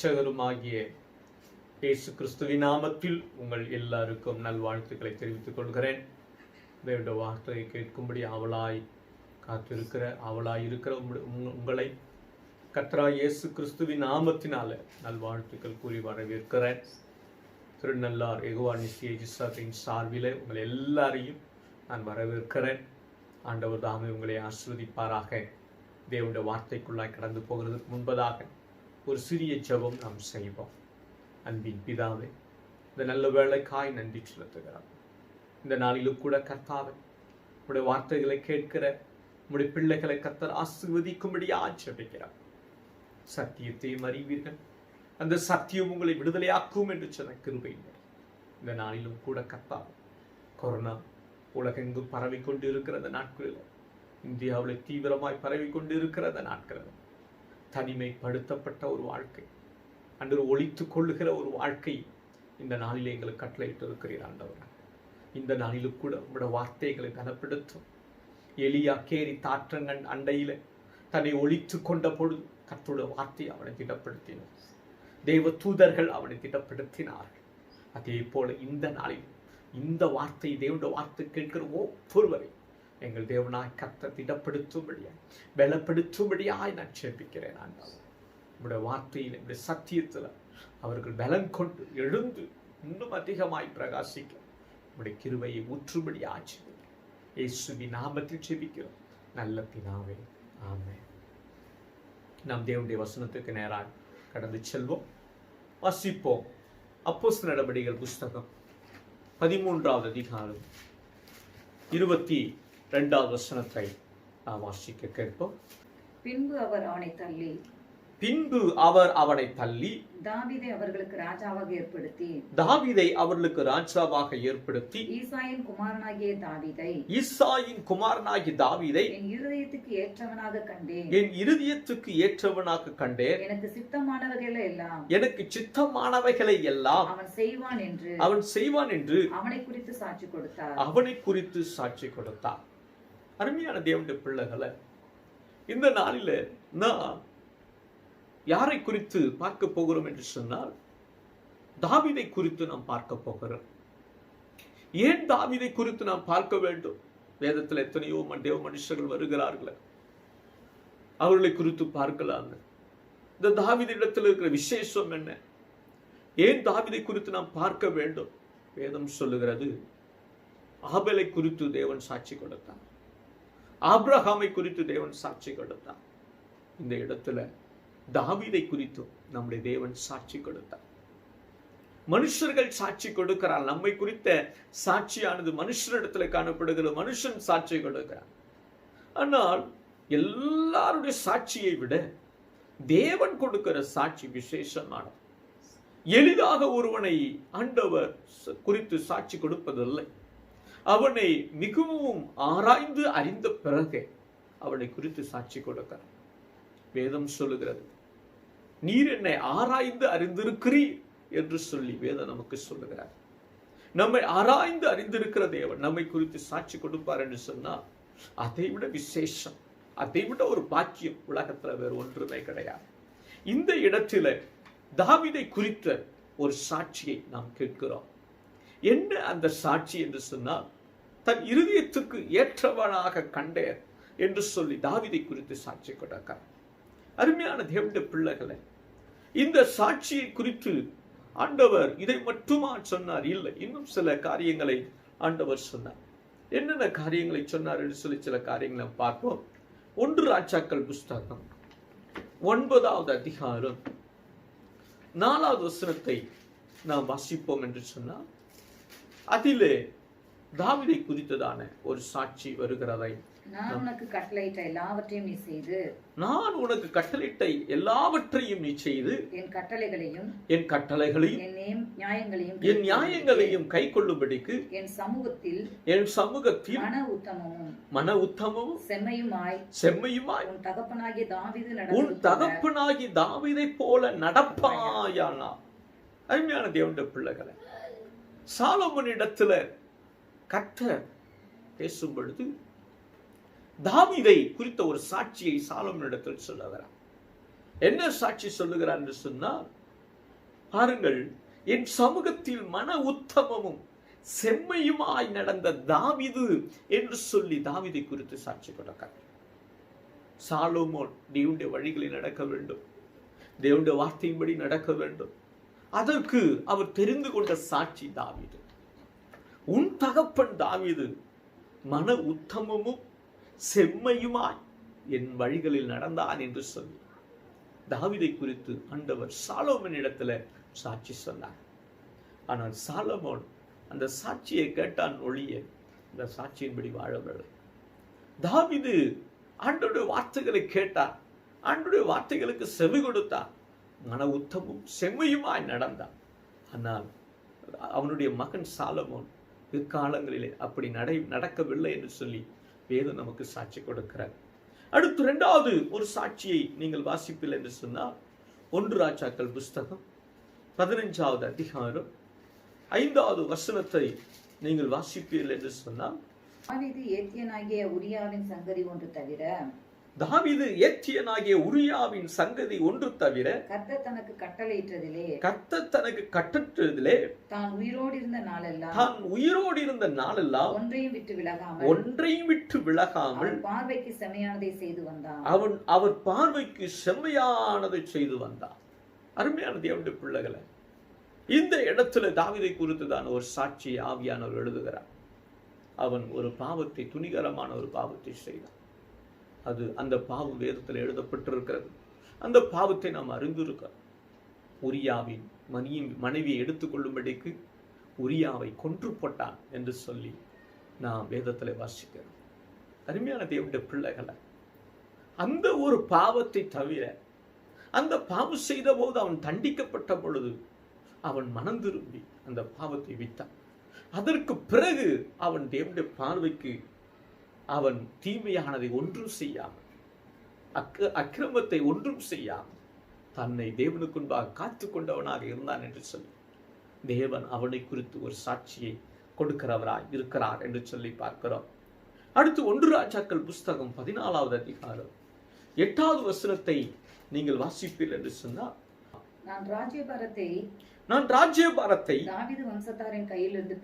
இரட்சகருமாகிய இயேசு கிறிஸ்துவின் நாமத்தில் உங்கள் எல்லாருக்கும் நல்வாழ்த்துக்களை தெரிவித்துக் கொள்கிறேன். தேவனுடைய வார்த்தையை கேட்கும்படி அவளாய் இருக்கிற உங்களை கர்த்தராகிய இயேசு கிறிஸ்துவின் நாமத்தினால நல்வாழ்த்துக்கள் கூறி வரவேற்கிறேன். திருநள்ளார் யெகோவா நித்திய இஸ்ரவேலின் சார்பிலே உங்கள் எல்லாரையும் நான் வரவேற்கிறேன். ஆண்டவர் தாமே உங்களை ஆசீர்வதிப்பாராக. தேவனுடைய வார்த்தைக்குள்ளாய் கடந்து போகிறதுக்கு முன்பதாக ஒரு சிறிய ஜெபம் நாம் செய்வோம். அன்பின் பிதாவே, இந்த நல்ல வேளைக்காய் நன்றி செலுத்துகிறோம். இந்த நாளிலும் கூட கர்த்தாவே, உடைய வார்த்தைகளை கேட்கிற உடைய பிள்ளைகளை கர்த்தர் ஆசீர்வதிக்கும்படியாக ஜெபிக்கிறோம். சத்தியத்தையும் அறிவீர்கள், அந்த சத்தியம் உங்களை விடுதலையாக்கும் என்று சொன்ன கிருபையினர் இந்த நாளிலும் கூட கர்த்தாவே, கொரோனா உலகெங்கும் பரவி கொண்டு இருக்கிற அந்த நாட்களில், இந்தியாவில் தீவிரமாய் பரவி கொண்டு இருக்கிற அந்த நாட்களில், தனிமைப்படுத்தப்பட்ட ஒரு வாழ்க்கை, அன்று ஒழித்து கொள்ளுகிற ஒரு வாழ்க்கை இந்த நாளிலே எங்களுக்கு கட்டளையிட்டு இருக்கிறீர் ஆண்டவர். இந்த நாளிலும் கூட உங்களுடைய வார்த்தைகளை கனப்படுத்தும். எலியா கேரி தாற்றங்கன் அண்டையில தன்னை ஒழித்து கொண்ட பொழுது கர்த்தருடைய வார்த்தையை அவனை திடப்படுத்தினார். தெய்வ தூதர்கள் அவனை திடப்படுத்தினார்கள். அதே போல இந்த நாளில் இந்த வார்த்தை, தேவனுடைய வார்த்தை கேட்கிற ஒவ்வொருவரை எங்கள் தேவனாய் கர்த்தர் திடப்படுத்தும்படியாய் பலப்படுத்தும்படியாய் நான் ஜெபிக்கிறேன் ஆண்டவர். உங்களுடைய வார்த்தையில், என்னுடைய சத்தியத்தில் அவர்கள் பலம் கொண்டு எழுந்து இன்னும் அதிகமாய் பிரகாசிக்க உங்களுடைய கிருபையை ஊற்றும்படி ஆச்சு. இயேசுவின் நாமத்தில் ஜெபிக்கிறோம் நல்ல பிதாவே, ஆமென். நாம் தேவனுடைய வசனத்துக்கு நேராக கடந்து செல்வோம். வாசிப்போம். அப்போஸ்தலர் நடபடிகள் புஸ்தகம் 13வது அதிகாரம் 22வது வசனத்தை நாம் வாசிக்க கேட்போம். பின்பு அவர் அவனை தள்ளி தாவீதை அவர்களுக்கு ராஜாவாக ஏற்படுத்தி ஈசாயின் குமாரனாகிய தாவீதை என் இருதயத்துக்கு ஏற்றவனாக கண்டேன். எனக்கு சித்தமானவைகளை எல்லாம் அவன் செய்வான் என்று அவனை குறித்து சாட்சி கொடுத்தார். அருமையான தேவனுடைய பிள்ளைகளை, இந்த நாளில நான் யாரை குறித்து பார்க்க போகிறோம் என்று சொன்னால், தாவீதை குறித்து நாம் பார்க்க போகிறோம். ஏன் தாவீதை குறித்து நாம் பார்க்க வேண்டும்? வேதத்தில் எத்தனையோ தேவ மனுஷர்கள் வருகிறார்கள், அவர்களை குறித்து பார்க்கலாம். இந்த தாவீதிடத்தில் இருக்கிற விசேஷம் என்ன? ஏன் தாவீதை குறித்து நாம் பார்க்க வேண்டும்? வேதம் சொல்லுகிறது, ஆபேலை குறித்து தேவன் சாட்சி கொடுத்தார், ஆபிரகாமை குறித்து தேவன் சாட்சி கொடுத்தார். இந்த இடத்துல தாவீதை குறித்து நம்முடைய தேவன் சாட்சி கொடுத்தார். மனுஷர்கள் சாட்சி கொடுக்கிறார். நம்மை குறித்த சாட்சியானது மனுஷனிடத்துல காணப்படுகிறது. மனுஷன் சாட்சி கொடுக்கிறார். ஆனால் எல்லாருடைய சாட்சியை விட தேவன் கொடுக்கிற சாட்சி விசேஷமானது. எளிதாக ஒருவனை ஆண்டவர் குறித்து சாட்சி கொடுப்பதில்லை. அவனை மிகவும் ஆராய்ந்து அறிந்த பிறகு அவனை குறித்து சாட்சி கொடுக்கிறார். வேதம் சொல்லுகிறது, நீர் என்னை ஆராய்ந்து அறிந்திருக்கிறீர் என்று சொல்லி வேதம் நமக்கு சொல்லுகிறார். நம்மை ஆராய்ந்து அறிந்திருக்கிற தேவன் நம்மை குறித்து சாட்சி கொடுப்பார் என்று சொன்னால், அதை விட விசேஷம், அதை விட ஒரு பாக்கியம் உலகத்துல வேறு ஒன்றுமே கிடையாது. இந்த இடத்துல தாவீதை குறித்த ஒரு சாட்சியை நாம் கேட்கிறோம். என்ன அந்த சாட்சி என்று சொன்னால், தன் இருதயத்துக்கு ஏற்றவனாக கண்டேன் என்று சொல்லி தாவீதை குறித்து சாட்சி கொடுக்கிறார். அருமையான தேவனுடைய பிள்ளைகளை, இந்த சாட்சியை குறித்து ஆண்டவர் இதை மட்டுமா சொன்னார்? இல்லை, இன்னும் சில காரியங்களை ஆண்டவர் சொன்னார். என்னென்ன காரியங்களை சொன்னார் என்று சொல்லி சில காரியங்களை பார்ப்போம். 1 ராஜாக்கள் புஸ்தகம் 9வது அதிகாரம் 4வது வசனத்தை நாம் வாசிப்போம் என்று சொன்னால், அதிலே தாவீதை குறித்ததான ஒரு சாட்சி வருகிறதை, நான் உனக்கு கட்டளையிட்ட எல்லாவற்றையும் நீ செய்து என் கட்டளைகளையும் என் நியாயங்களையும் கைக்கொள்ளும்படிக்கு என் சமூகத்தில் மன உத்தமமும் செம்மையுமாய் உன் தகப்பனாகிய தாவீதை போல நடப்பாயானா. அருமையான தேவனுடைய பிள்ளைகளை, சாலமோனிடத்துல கர்த்தர் பேசும் பொழுது தாவீதை குறித்த ஒரு சாட்சியை சாலமோனிடத்தில் சொல்லுகிறார். என்ன சாட்சி சொல்லுகிறார் என்று சொன்னால், பாருங்கள், என் சமூகத்தில் மன உத்தமமும் செம்மையுமாய் நடந்த தாவீது என்று சொல்லி தாவீதை குறித்து சாட்சி கொடுக்கிறார். சாலோமோன் தேவனுடைய வழிகளில் நடக்க வேண்டும், தேவனுடைய வார்த்தையின்படி நடக்க வேண்டும். அதற்கு அவர் தெரிந்து கொண்ட சாட்சி தாவீது. உன் தகப்பன் தாவீது மன உத்தமமும் செம்மையுமாய் என் வழிகளில் நடந்தான் என்று சொல்லி தாவீதை குறித்து ஆண்டவர் சாலோமோனிடத்துல சாட்சி சொன்னார். ஆனால் சாலோமோன் அந்த சாட்சியை கேட்டான் ஒழிய அந்த சாட்சியின்படி வாழவில்லை. தாவீது ஆண்டவருடைய வார்த்தைகளை கேட்டார், ஆண்டவருடைய வார்த்தைகளுக்கு செவி கொடுத்தார், மன உத்தமும் செம்மையுமாய் நடந்தான். ஆனால் அவனுடைய மகன் சாலமோன் பிற்காலங்களிலே அப்படி நடக்கவில்லை என்று சொல்லி வேதம் நமக்கு சாட்சி கொடுக்கிறார். அடுத்து இரண்டாவது ஒரு சாட்சியை நீங்கள் வாசிப்பில் என்று சொன்னால் 1 ராஜாக்கள் புஸ்தகம் 15வது அதிகாரம் 5வது வசனத்தை நீங்கள் வாசிப்பீர்கள் என்று சொன்னால், தாவீது ஏத்தியனாகிய உரியாவின் சங்கதி ஒன்று தவிர தாவீது ஏத்தியனாகிய உரியாவின் சங்கதி ஒன்று தவிர கர்த்தர் தனக்கு கட்டளையிட்டதிலே தான் உயிரோடு இருந்த நாளெல்லாம் ஒன்றையும் விட்டு விலகாமல் பார்வைக்கு செம்மையானதை செய்து வந்தான். அவர் பார்வைக்கு செம்மையானதை செய்து வந்தான். அருமையான தேவனுடைய பிள்ளைகளை, இந்த இடத்துல தாவீதை குறித்து தான் ஒரு சாட்சி ஆவியானவர் எழுதுகிறார். அவன் ஒரு பாவத்தை, துணிகரமான ஒரு பாவத்தை செய்தான். அது அந்த பாவம் வேதத்தில் எழுதப்பட்டிருக்கிறது. அந்த பாவத்தை நாம் அறிந்திருக்கிறோம். உரியாவின் மனைவியை எடுத்துக்கொள்ளும்படிக்கு உரியாவை கொன்று போட்டான் என்று சொல்லி நாம் வேதத்தில் வாசிக்கிறோம். அருமையான தேவனுடைய பிள்ளைகளை, அந்த ஒரு பாவத்தை தவிர அந்த பாவம் செய்த போது அவன் தண்டிக்கப்பட்ட பொழுது அவன் மனம் திரும்பி அந்த பாவத்தை விட்டான். அதற்கு பிறகு அவன் தேவனுடைய பார்வைக்கு அவன் தீமையானதை ஒன்றும் செய்யாமல், அக்கிரமத்தை ஒன்றும் செய்யாமல் தன்னை தேவனுக்குன்பாக காத்து கொண்டவனாக இருந்தான் என்று சொல்லி தேவன் அவனை குறித்து ஒரு சாட்சியை கொடுக்கிறவராய் இருக்கிறார் என்று சொல்லி பார்க்கிறோம். அடுத்து 1 ராஜாக்கள் புஸ்தகம் 14வது அதிகாரம் 8வது வசனத்தை நீங்கள் வாசிப்பீர்கள் என்று சொன்னால், நான் ராஜ்யபாரத்தை தாவீது வம்சத்தாரின் கையிலிருந்து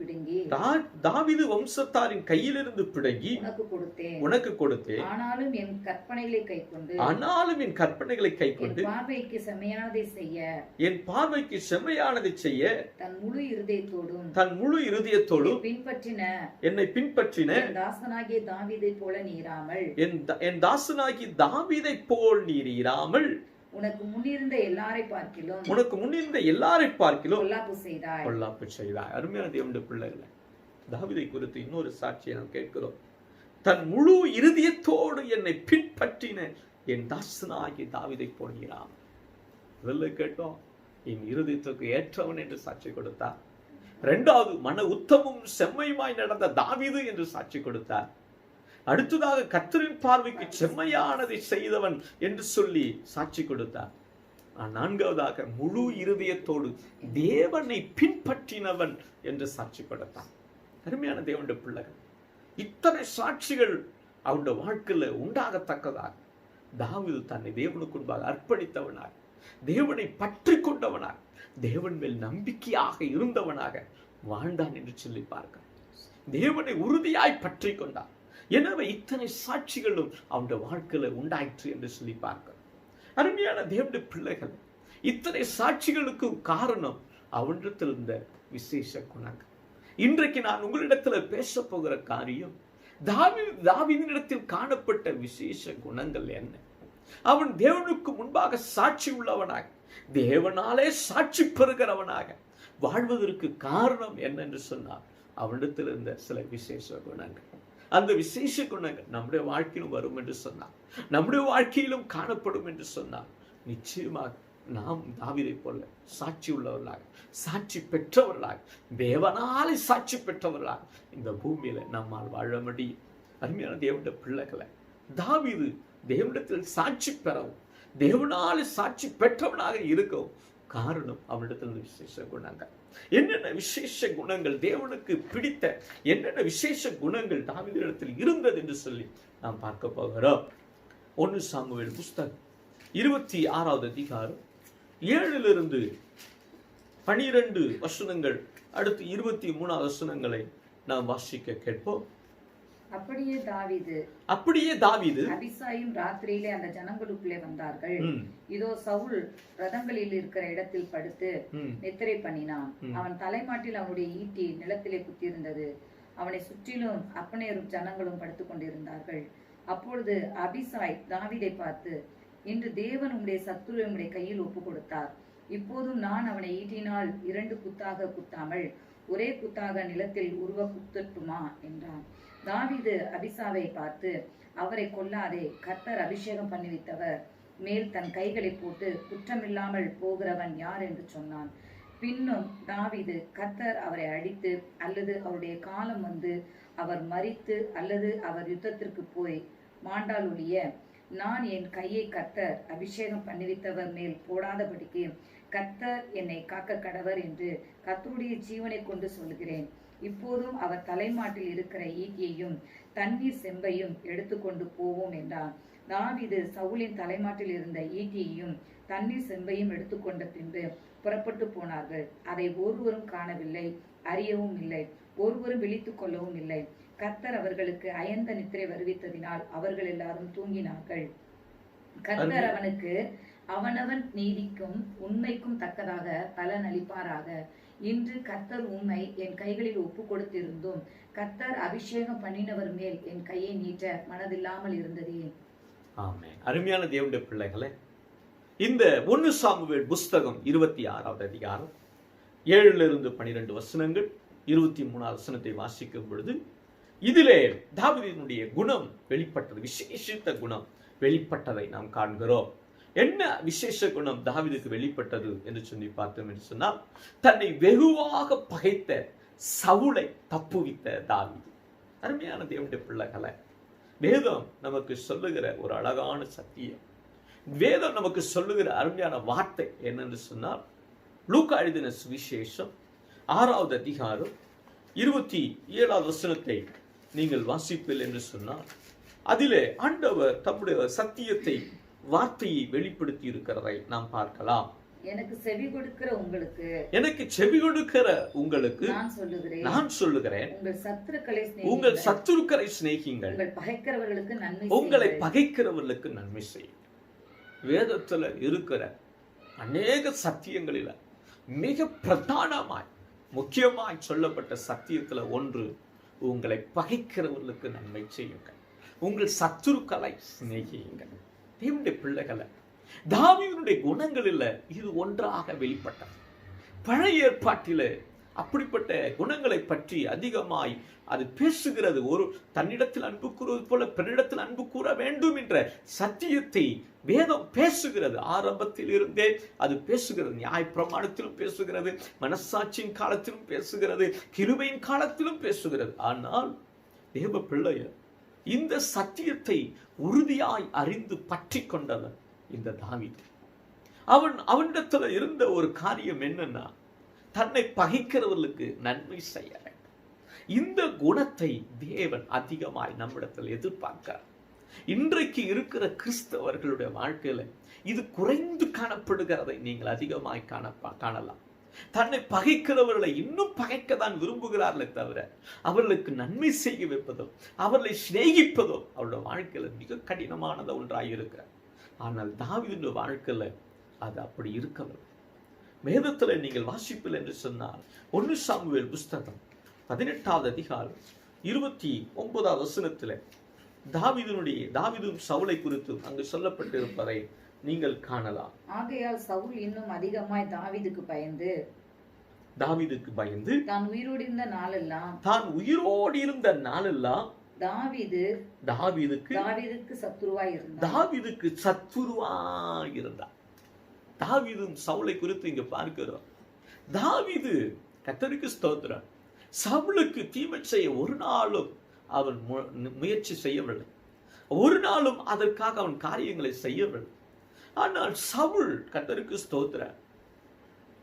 பிடுங்கி உனக்கு கொடுத்தேன். ஆனாலும் என் கற்பனைகளை கைக்கொண்டு என் பார்வைக்கு செம்மையானதை செய்ய தன் முழு இருதயத்தோடும் என்னை பின்பற்றின என் தாசனாகிய தாவீதை போல் நீர் இராமல் உனக்கு முன்னிருந்த எல்லாரை பார்க்கிலும் பொல்லாப்பு செய்தாய். அருமையான தேவனுடைய பிள்ளைகளை, தாவீதை குறித்து இன்னொரு சாட்சியை நாம் கேட்கிறோம். தன் முழு இருதயத்தோடு என்னை பின்பற்றின என் தாசனாகிய தாவீதை போகிறான். இதெல்லாம் கேட்டோம். என் இருதயத்துக்கு ஏற்றவன் என்று சாட்சி கொடுத்தார். 2வது, மன உத்தமும் செம்மையுமாய் நடந்த தாவீது என்று சாட்சி கொடுத்தார். அடுத்ததாக கர்த்தரின் பார்வைக்கு செம்மையானதை செய்தவன் என்று சொல்லி சாட்சி கொடுத்தார். 4வதாக முழு இருதயத்தோடு தேவனை பின்பற்றினவன் என்று சாட்சி கொடுத்தான். அருமையான தேவனுடைய பிள்ளைகள், இத்தனை சாட்சிகள் அவனுடைய வாழ்க்கையில உண்டாகத்தக்கதாக தாவீது தன்னை தேவனுக்குன்பாக அர்ப்பணித்தவனாக, தேவனை பற்றி கொண்டவனாக, தேவன் மேல் நம்பிக்கையாக இருந்தவனாக வாழ்ந்தான் என்று சொல்லி பார்க்க, தேவனை உறுதியாய் பற்றி கொண்டான். எனவே இத்தனை சாட்சிகளும் அவனுடைய வாழ்க்கையில உண்டாயிற்று என்று சொல்லி பார்க்க, அருமையான தேவனுடைய பிள்ளைகள், இத்தனை சாட்சிகளுக்கு காரணம் அவனிடத்தில் இருந்த விசேஷ குணங்கள். இன்றைக்கு நான் உங்களிடத்தில் பேச போகிற காரியம் தாவீதினிடத்தில் காணப்பட்ட விசேஷ குணங்கள் என்ன? அவன் தேவனுக்கு முன்பாக சாட்சி உள்ளவனாக, தேவனாலே சாட்சி பெறுகிறவனாக வாழ்வதற்கு காரணம் என்னென்று சொன்னால் அவனிடத்தில் இருந்த சில விசேஷ குணங்கள். அந்த விசேஷ குணங்கள் நம்முடைய வாழ்க்கையிலும் வரும் என்று சொன்னார், நம்முடைய வாழ்க்கையிலும் காணப்படும் என்று சொன்னார், நிச்சயமாக நாம் தாவீதை போல சாட்சி உள்ளவர்களாக, சாட்சி பெற்றவர்களாக, தேவனாலே சாட்சி பெற்றவர்களாக இந்த பூமியில நம்மால் வாழ முடியும். அருமையான தேவனுடைய பிள்ளைகளை, தாவீது தேவனிடத்தில் சாட்சி பெறவும், தேவனாலே சாட்சி பெற்றவனாக இருக்கவும் காரணம் அவனிடத்தில் விசேஷ குணங்கள். என்னென்ன விசேஷ குணங்கள், தேவனுக்கு பிடித்த என்னென்ன விசேஷ குணங்கள் தாவீதிடத்தில் இருந்தது என்று சொல்லி நாம் பார்க்க போகிறோம். 1 சாமுவேல் புஸ்தகம் 26வது அதிகாரம் 7லிருந்து 12 வசனங்கள் அடுத்து 23 வசனங்களை நாம் வாசிக்க கேட்போம். அப்படியே தாவீது அபிசாயும் ராத்திரியிலே அந்த ஜனங்களுக்குள்ளே வந்தார்கள். இதோ சவுல் ரதங்களில் இருக்கிற இடத்தில் படுத்து நித்திரை பண்ணினான். அவன் தலைமாட்டில் அவனுடைய ஈட்டி நிலத்திலே குத்தியிருந்தது. அவனை சுற்றிலும் அப்பனேரும் ஜனங்களும் படுத்துக் கொண்டிருந்தார்கள். அப்பொழுது அபிசாய் தாவீதை பார்த்து, இன்று தேவன் உம்முடைய சத்துருவை உம்முடைய கையில் ஒப்பு கொடுத்தார். இப்போதும் நான் அவனை ஈட்டினால் 2 குத்தாக குத்தாமல் ஒரே குத்தாக நிலத்தில் உருவ குத்தட்டுமா என்றான். தாவீது அபிசாவை பார்த்து, அவரை கொல்லாதே, கர்த்தர் அபிஷேகம் பண்ணிவித்தவர் மேல் தன் கைகளை போட்டு குற்றமில்லாமல் போகிறவன் யார் என்று சொன்னான். பின்னும் தாவீது, கர்த்தர் அவரை அடித்து அல்லது அவருடைய காலம் வந்து அவர் மரித்து அல்லது அவர் யுத்தத்திற்கு போய் மாண்டால் ஒழிய நான் என் கையை கர்த்தர் அபிஷேகம் பண்ணிவித்தவர் மேல் போடாதபடிக்கு கர்த்தர் என்னை காக்க கடவர் என்று கர்த்தருடைய ஜீவனை கொண்டு சொல்கிறேன். இப்போதும் அவர் தலைமாட்டில் இருக்கிற ஈட்டியையும் தண்ணீர் செம்பையும் எடுத்துக்கொண்டு போவோம் என்றான். தாவீது சவுலின் தலைமாட்டில் இருந்த ஈட்டியையும் தண்ணீர் செம்பையும் எடுத்துக்கொண்ட பின்பு புறப்பட்டு போனார்கள். அதை ஒருவரும் காணவில்லை, அறியவும் இல்லை, ஒருவரும் விழித்துக் கொள்ளவும் இல்லை. கர்த்தர் அவர்களுக்கு அயர்ந்த நித்திரை வருவித்ததினால் அவர்கள் எல்லாரும் தூங்கினார்கள். கர்த்தர் அவனுக்கு அவனவன் நீதிக்கும் உண்மைக்கும் தக்கதாக பலன் அளிப்பாராக. இன்று கர்த்தர் உம்மை என் கைகளில் ஒப்பு கொடுத்திருந்தும் கர்த்தர் அபிஷேகம் பண்ணினவர் மேல் என் கையை நீட்ட மனதில்லாமல் இருந்ததே. ஆமென். அருமையான தேவனுடைய பிள்ளைகளே, இந்த 1 சாமுவேல் புஸ்தகம் 26வது அதிகாரம் 7 12 வசனங்கள் 23 வசனத்தை வாசிக்கும் பொழுது இதிலே தாவீதினுடைய குணம் வெளிப்பட்டது, விசேஷித்த குணம் வெளிப்பட்டதை நாம் காண்கிறோம். என்ன விசேஷ குணம் தாவீதுக்கு வெளிப்பட்டது என்று சொல்லி பார்த்தோம் என்று சொன்னால், தன்னை வெகுவாக பகைத்த சவுலை தப்புவித்த தாவீது. அருமையான தேவனுடைய பிள்ளைகளை, வேதம் நமக்கு சொல்லுகிற ஒரு அழகான சத்தியம், வேதம் நமக்கு சொல்லுகிற அருமையான வார்த்தை என்னென்று சொன்னால், லூக்கா எழுதின சுவிசேஷம் 6வது அதிகாரம் 27வது வசனத்தை நீங்கள் வாசிப்பீர்கள் என்று சொன்னால், அதிலே ஆண்டவர் தம்முடைய சத்தியத்தை வார்த்தையை வெளிப்படுத்தி இருக்கிறதை நாம் பார்க்கலாம். எனக்கு செவி கொடுக்கிற உங்களுக்கு நான் சொல்லுகிறேன், உங்கள் சத்துருக்களை சிநேகியுங்கள், உங்களை பகைக்கிறவர்களுக்கு நன்மை செய்யுங்கள். வேதத்துல இருக்கிற அநேக சத்தியங்களில மிக பிரதானமாய் முக்கியமாய் சொல்லப்பட்ட சத்தியத்துல ஒன்று, உங்களை பகைக்கிறவர்களுக்கு நன்மை செய்யுங்கள், உங்கள் சத்துருக்களை சிநேகியுங்கள். தேவனுடைய பிள்ளைகளை, தாவீதுடைய குணங்களில் இது ஒன்றாக வெளிப்பட்டது. பழைய ஏற்பாட்டில் அப்படிப்பட்ட குணங்களை பற்றி அதிகமாய் அது பேசுகிறது. ஒரு தன்னிடத்தில் அன்பு கூறுவது போல பிறனிடத்தில் அன்பு கூற வேண்டும் என்ற சத்தியத்தை வேதம் பேசுகிறது. ஆரம்பத்தில் இருந்தே அது பேசுகிறது. நியாயப்பிரமாணத்திலும் பேசுகிறது, மனசாட்சியின் காலத்திலும் பேசுகிறது, கிருபையின் காலத்திலும் பேசுகிறது. ஆனால் தேவ பிள்ளையர் இந்த சத்தியத்தை உறுதியாய் அறிந்து பற்றி கொண்டவன் இந்த தாவீது. அவனிடத்துல இருந்த ஒரு காரியம் என்னன்னா, தன்னை பகைக்கிறவர்களுக்கு நன்மை செய்ய வேண்டும். இந்த குணத்தை தேவன் அதிகமாய் நம்மிடத்தில் எதிர்பார்க்கிறார். இன்றைக்கு இருக்கிற கிறிஸ்தவர்களுடைய வாழ்க்கையில இது குறைந்து காணப்படுகிறதை நீங்கள் அதிகமாய் காணலாம். தன்னை பகைக்கிறவர்களை இன்னும் பகைக்கத்தான் விரும்புகிறார்களே தவிர அவர்களுக்கு நன்மை செய்ய வைப்பதோ அவர்களை சிநேகிப்பதோ அவருடைய வாழ்க்கையில மிக கடினமானது ஒன்றாயிருக்கிறார். ஆனால் தாவீதுடைய வாழ்க்கையில அது அப்படி இருக்கவில்லை. வேதத்துல நீங்கள் வாசிப்பில் என்று சொன்னால் 1 சாமுவேல் புஸ்தகம் 18வது அதிகாரம் 29வது வசனத்துல தாவீதும் சவுலை குறித்து அங்கு சொல்லப்பட்டிருப்பதை நீங்கள் காணலாம். ஆகையால் சவுல் இன்னும் அதிகமாய் தாவீதுக்கு பயந்து தான் உயிரோடு இருந்த நாளெல்லாம் தாவீதுக்கு சத்துருவாய் இருந்தார். தாவீதும் சவுலை குறித்து இங்க பார்க்கிறோம். தாவீது கர்த்தருக்கு ஸ்தோத்திரம், சவுலுக்கு தீமை செய்ய ஒரு நாளும் அவன் முயற்சி செய்யவில்லை, ஒரு நாளும் அதற்காக அவன் காரியங்களை செய்யவில்லை. ஆனால் சவுல் கர்த்தருக்கு ஸ்தோத்திரம்,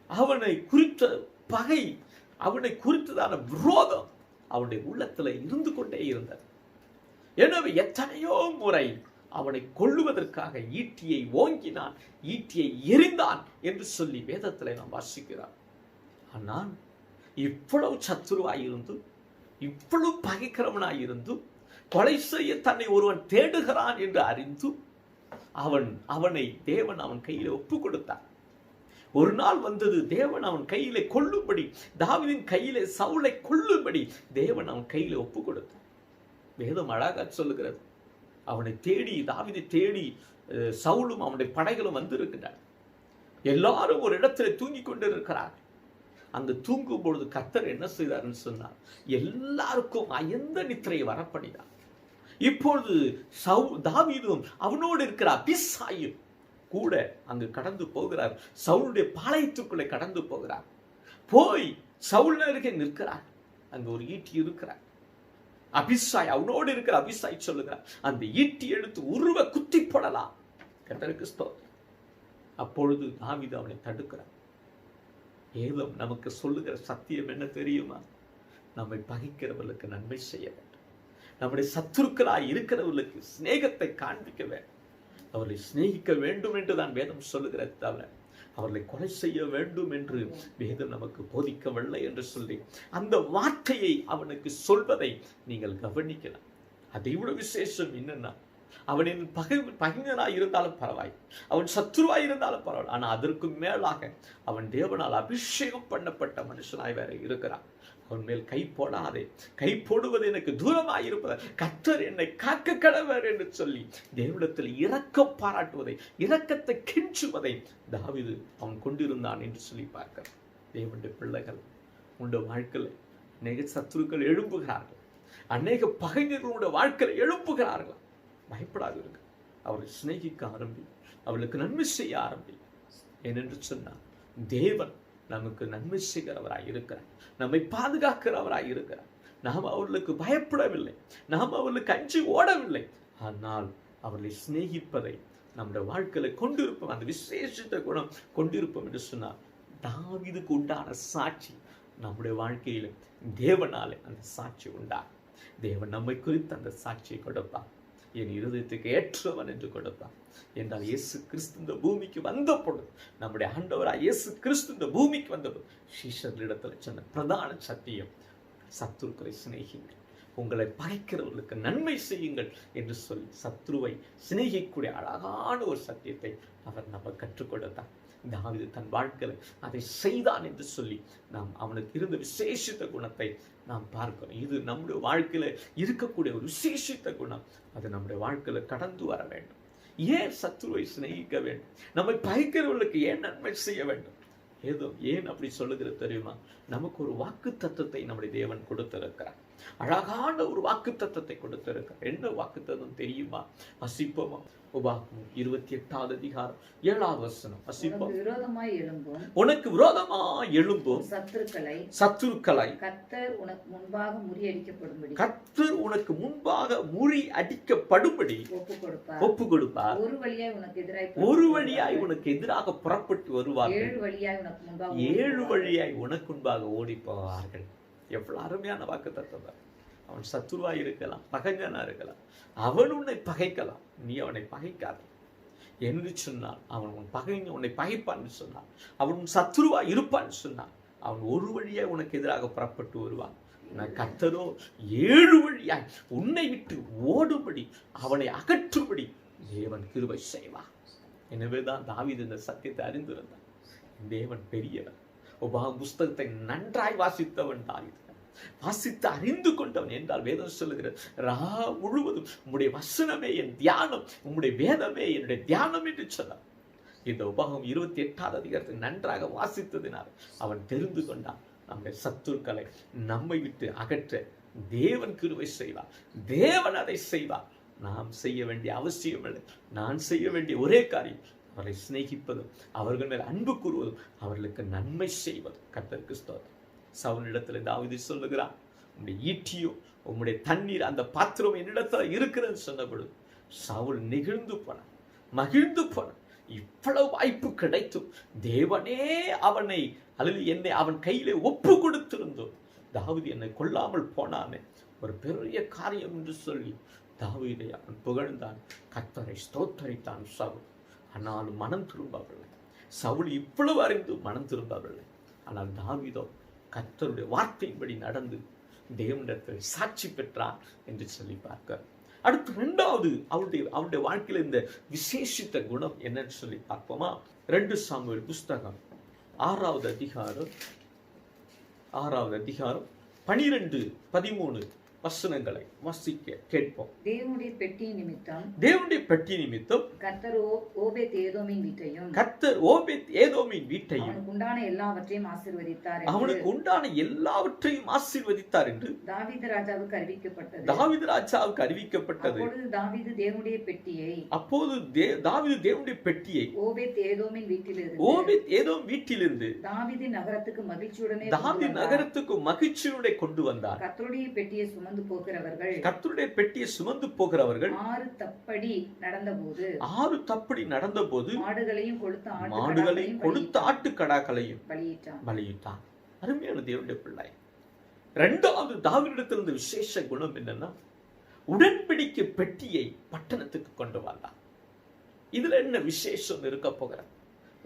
அவனை குறித்த பகை, அவனை குறித்ததான விரோதம் அவனுடைய உள்ளத்துல இருந்து கொண்டே இருந்தது. எனவே எத்தனையோ முறை அவனை கொல்லுவதற்காக ஈட்டியை ஓங்கினான், ஈட்டியை எறிந்தான் என்று சொல்லி வேதத்தில் நாம் வாசிக்கிறார். ஆனால் இவ்வளவு சத்துருவாயிருந்து, இவ்வளவு பகைக்கிறவனாயிருந்து, கொலை செய்ய தன்னை ஒருவன் தேடுகிறான் என்று அறிந்து அவனை தேவன் அவன் கையில ஒப்பு கொடுத்தான். ஒரு நாள் வந்தது, தேவன் அவன் கையிலே கொல்லும்படி, தாவீதின் கையிலே சவுலை கொல்லும்படி தேவன் அவன் கையில ஒப்பு கொடுத்தான். வேதம் அழகா சொல்லுகிறது, அவனை தேடி, தாவீதை தேடி சவுலும் அவனுடைய படைகளும் வந்திருக்கிறார். எல்லாரும் ஒரு இடத்துல தூங்கி கொண்டு இருக்கிறார். அந்த தூங்கும் பொழுது கர்த்தர் என்ன செய்தார்னு சொன்னார், எல்லாருக்கும் அயர்ந்த நித்திரையை வரப்படினார். இப்பொழுது தாவீதும் அவனோடு இருக்கிற அபிசாயும் கூட அங்கு கடந்து போகிறார். சவுளுடைய பாளையத்துக்குள்ளே கடந்து போகிறார். போய் சவுல் அருகே நிற்கிறார். அங்கு ஒரு ஈட்டி இருக்கிறார். அபிசாய் அவனோடு இருக்கிற அபிசாய் சொல்லுகிறார், அந்த ஈட்டி எடுத்து உருவ குத்தி போடலாம். கர்த்தருக்கு ஸ்தோத்திரம். அப்பொழுது தாவீது அவனை தடுக்கிறார். ஏதோ நமக்கு சொல்லுகிற சத்தியம் என்ன தெரியுமா? நம்மை பகைக்கிறவர்களுக்கு நன்மை செய்ய வேண்டும். நம்முடைய சத்துருக்களாய் இருக்கிறவர்களுக்கு சிநேகத்தை காண்பிக்க வேண்டும். அவர்களை சிநேகிக்க வேண்டும் என்று தான் வேதம் சொல்லுகிறது தவிர அவர்களை கொலை செய்ய வேண்டும் என்று வேதம் நமக்கு போதிக்கவில்லை என்று சொல்லி அந்த வார்த்தையை அவனுக்கு சொல்வதை நீங்கள் கவனிக்கலாம். அதை விட விசேஷம் என்னன்னா, அவனின் பகைஞனாய் இருந்தாலும் பரவாயில்லை, அவன் சத்துருவாய் இருந்தாலும் பரவாயில்லை, ஆனால் அதற்கு மேலாக அவன் தேவனால் அபிஷேகம் பண்ணப்பட்ட மனுஷனாய் வேற இருக்கிறான். அவன் மேல் கை போடாதே, கை போடுவது எனக்கு தூரமாக இருப்பது, கர்த்தர் என்னை காக்க கடவர் என்று சொல்லி தேவனிடத்தில் இரக்கம் பாராட்டுவதை, இரக்கத்தை கெஞ்சுவதை தாவீது அவன் கொண்டிருந்தான் என்று சொல்லி பார்க்கிறான். தேவனுடைய பிள்ளைகள் உண்ட வாழ்க்கையில் அநேக சத்துருக்கள் எழும்புகிறார்கள், அநேக பகைஞர்களுடைய வாழ்க்கையில் எழும்புகிறார்கள். பயப்படாதீர்கள். அவரை சிநேகிக்க ஆரம்பி, அவளுக்கு நன்மை செய்ய ஆரம்பி. ஏனென்று சொன்னார், தேவன் நமக்கு நன்மை செய்கிறவராய் இருக்கிறார், நம்மை பாதுகாக்கிறவராய் இருக்கிறார். நாம் அவர்களுக்கு பயப்படவில்லை, நாம் அவர்களுக்கு அஞ்சி ஓடவில்லை. ஆனால் அவர்களை சிநேகிப்பதை நம்முடைய வாழ்க்கையில கொண்டிருப்போம், அந்த விசேஷத்தை குணம் கொண்டிருப்போம் என்று சொன்னார். தாவீதுக்கு உண்டான சாட்சி நம்முடைய வாழ்க்கையில தேவனாலே அந்த சாட்சி உண்டா. தேவன் நம்மை குறித்து அந்த சாட்சியை கொடுப்பார். என் இருதயத்துக்கு ஏற்றவன் என்று கொடுப்பார். என்றால் இயேசு கிறிஸ்து இந்த பூமிக்கு வந்த பொழுது, நம்முடைய ஆண்டவராய் இயேசு கிறிஸ்து இந்த பூமிக்கு வந்தபோது சீஷர்களிடத்தில் சொன்ன பிரதான சத்தியம், சத்துருக்களை சிநேகிங்கள், உங்களை பகைக்கிறவர்களுக்கு நன்மை செய்யுங்கள் என்று சொல்லி சத்ருவை சிநேகிக்கூடிய அழகான ஒரு சத்தியத்தை அவர் நம்ம கற்றுக் கொடுத்தார். தாவீது தன் வாழ்க்கையில் அதை செய்தான் என்று சொல்லி நாம் அவனுக்கு இருந்த விசேஷித்த குணத்தை நாம் பார்க்கிறோம். இது நம்முடைய வாழ்க்கையில இருக்கக்கூடிய ஒரு விசேஷித்த குணம். அது நம்முடைய வாழ்க்கையில கடந்து வர வேண்டும். ஏன் சத்ருவை சிநேகிக்க வேண்டும்? நம்மை பகைக்கிறவர்களுக்கு ஏன் நன்மை செய்ய வேண்டும்? ஏன் அப்படி சொல்லுகிறது தெரியுமா? நமக்கு ஒரு வாக்கு தத்தத்தை நம்முடைய தேவன் கொடுத்திருக்கிறார். அழகான ஒரு வாக்கு தத்தத்தை கொடுத்திருக்கிறார். என்ன வாக்கு தத்தம் தெரியுமா? வசிப்போமா? உபாகமம் 28வது அதிகாரம் 7வது வசனம் வசிப்போம். உனக்கு விரோதமாய் எழும்பும் சத்துருக்களை கர்த்தர் உனக்கு முன்பாக முறியடிக்கப்படும்படி ஒப்பு கொடுப்பார். ஒரு வழியாய் உனக்கு எதிராக புறப்பட்டு வருவார்கள், 7 வழியாய் உனக்கு முன்பாக ஓடி போவார்கள். எவ்வளவு அருமையான வாக்கு தத்துவம். அவன் சத்துருவாய் இருக்கலாம், பகைஞனா இருக்கலாம், அவன் உன்னை பகைக்கலாம், நீ அவனை பகைக்காத என்று சொன்னான். அவன் உன் பகைஞன் உன்னை பகைப்பான்னு சொன்னான். அவன் உன் சத்துருவாய் இருப்பான்னு சொன்னான். அவன் ஒரு வழியாய் உனக்கு எதிராக புறப்பட்டு வருவான். கர்த்தரோ 7 வழியாய் உன்னை விட்டு ஓடும்படி, அவனை அகற்றும்படி தேவன் கிருபை செய்வான். எனவேதான் தாவீது இந்த சத்தியத்தை அறிந்திருந்தான். தேவன் பெரியவன். உபாகம புஸ்தகத்தை நன்றாய் வாசித்தவன் தாவீது, வாசித்து அறிந்து கொண்டவன் என்றால் வேதம் சொல்லுகிறது, ரா முழுவதும் உம்முடைய வசனமே என் தியானம், உம்முடைய வேதமே என்னுடைய தியானம் என்று சொன்னார். இந்த உபாகமம் 28வது அதிகாரத்தை நன்றாக வாசித்ததினால் அவன் தெரிந்து கொண்டான், நம்முடைய சத்துருக்களை நம்மை விட்டு அகற்ற தேவன் கிருபை செய்வார். தேவன் அதை செய்வார். நாம் செய்ய வேண்டிய அவசியம் இல்லை. நான் செய்ய வேண்டிய ஒரே காரியம் அவரை சிநேகிப்பதும், அவர்கள் மேல் அன்பு கூறுவதும், அவர்களுக்கு நன்மை செய்வதும். கர்த்தருக்கு ஸ்தோத்திரம். சவுலிடத்தில் தாவீது சொல்லுகிறான், உம்முடைய ஈட்டியோ உம்முடைய தண்ணீர் அந்த பாத்திரம் என்னிடத்துல இருக்கிறது சொன்னபொழுது சவுல் நெகிழ்ந்து போனான், மகிழ்ந்து போனான். இவ்வளவு வாய்ப்பு கிடைத்தும் தேவனே அவனை என்னை அவன் கையிலே ஒப்பு கொடுத்திருந்தோம், தாவீது என்னை கொல்லாமல் போனானே, ஒரு பெரிய காரியம் என்று சொல்லி தாவீதை அவன் புகழ்ந்தான், கர்த்தரை ஸ்தோத்தரித்தான் சவுல். ஆனாலும் மனம் திரும்பவில்லை. சவுல் இவ்வளவு அறிந்து மனம் திரும்பவில்லை. ஆனால் தாவீதோ கர்த்தருடைய வார்த்தையின்படி நடந்து தேவனிடத்தில் சாட்சி பெற்றார் என்று சொல்லி பார்க்க. அடுத்து இரண்டாவது அவருடைய வாழ்க்கையில் இந்த விசேஷித்த குணம் என்னன்னு சொல்லி பார்ப்போமா? 2 சாமுவேல் புஸ்தகம் 6வது அதிகாரம் 12-13 வசனங்களை வாசிக்க கேட்போம். தேவனுடைய பெட்டி நிமித்தம் கர்த்தர் ஓபேத் ஏதோமின் வீட்டையும் அவனுக்கு உண்டான எல்லாவற்றையும் ஆசீர்வதித்தார் என்று தாவீது ராஜாவுக்கு அறிவிக்கப்பட்டது. அப்போது தாவீது தேவனுடைய பெட்டியை ஓபேத் ஏதோம் வீட்டிலிருந்து தாவீது நகரத்துக்கு மகிழ்ச்சியுடன் கொண்டு வந்தார். கர்த்தருடைய பெட்டியை சுமந்து போகிறவர்கள் 6 தப்படி நடந்தபோது மாடுகளையும் கொழுத்த ஆட்டுக்கடாக்களையும் பலியிட்டார். அருமையான தேவனுடைய பிள்ளை, இரண்டாவது தாவீதிடத்தில் இருந்த விசேஷ குணம் என்னன்னா, உடன்படிக்கை பெட்டியை பட்டணத்துக்கு கொண்டு வந்தார். இதுல என்ன விசேஷம் இருக்க போகிற?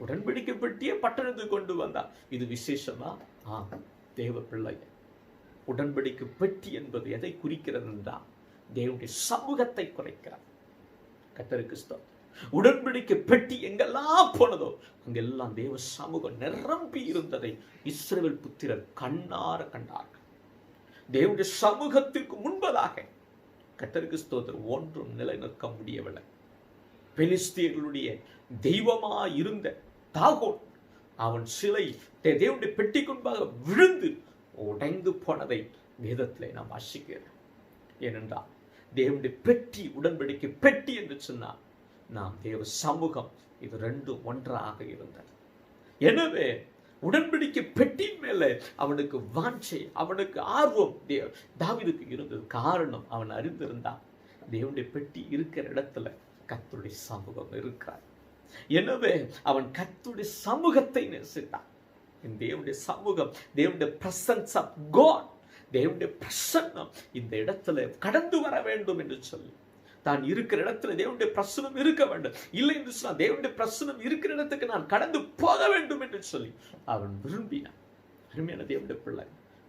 உடன்படிக்கை பெட்டியை பட்டணத்துக்கு கொண்டு வந்தார். இது விசேஷமா? தேவ பிள்ளை, உடன்படிக்கை பெட்டி என்பது எதை குறிக்கிறது என்றால் தேவனுடைய சமூகத்தை குறைக்கிறார். கர்த்தருக்கு ஸ்தோத்திரம். உடன்படிக்கை பெட்டி எங்கெல்லாம் போனதோ அங்கெல்லாம் தேவ சமூகம் நிரம்பி இருந்ததை இஸ்ரவேல் புத்திரர் கண்ணார கண்டார்கள். தேவனுடைய சமூகத்திற்கு முன்பதாக கர்த்தருக்கு ஸ்தோத்திரம் ஒன்றும் நிலைநிற்க முடியவில்லை. பெலிஸ்தியர்களுடைய தெய்வமாய் இருந்த தாகோன், அவன் சிலை தேவனுடைய பெட்டி முன்பாக விழுந்து உடைந்து போனதை வேதத்திலே நாம் வாசிக்கிறோம். ஏனென்றால் தேவனுடைய பெட்டி, உடன்படிக்கை பெட்டி என்று சொன்னால் நாம் தேவ சமூகம், இது ரெண்டும் ஒன்றாக இருந்தது. எனவே உடன்படிக்கை பெட்டி மேல அவனுக்கு வாஞ்சை, அவனுக்கு ஆர்வம் தாவீதுக்கு இருந்தது. காரணம், அவன் அறிந்திருந்தான் தேவனுடைய பெட்டி இருக்கிற இடத்துல கர்த்தருடைய சமூகம் இருக்கிறார். எனவே அவன் கர்த்தருடைய சமூகத்தை நேசித்தான். தேவனுடைய சமூகம், தேவனுடைய பிரசன்ஸ் ஆஃப் காட், தேவனுடைய பிரசன்னம் இந்த இடத்துல கடந்து வர வேண்டும் என்று சொல்லி, தான் இருக்கிற இடத்துல தேவனுடைய பிரசன்னம் இருக்க வேண்டும், இல்லை என்று சொன்னால் தேவனுடைய பிரசன்னம் இருக்கிற இடத்துக்கு நான் கடந்து போக வேண்டும் என்று சொல்லி அவன் விரும்பினான். அருமையான தேவனுடைய பிள்ளை,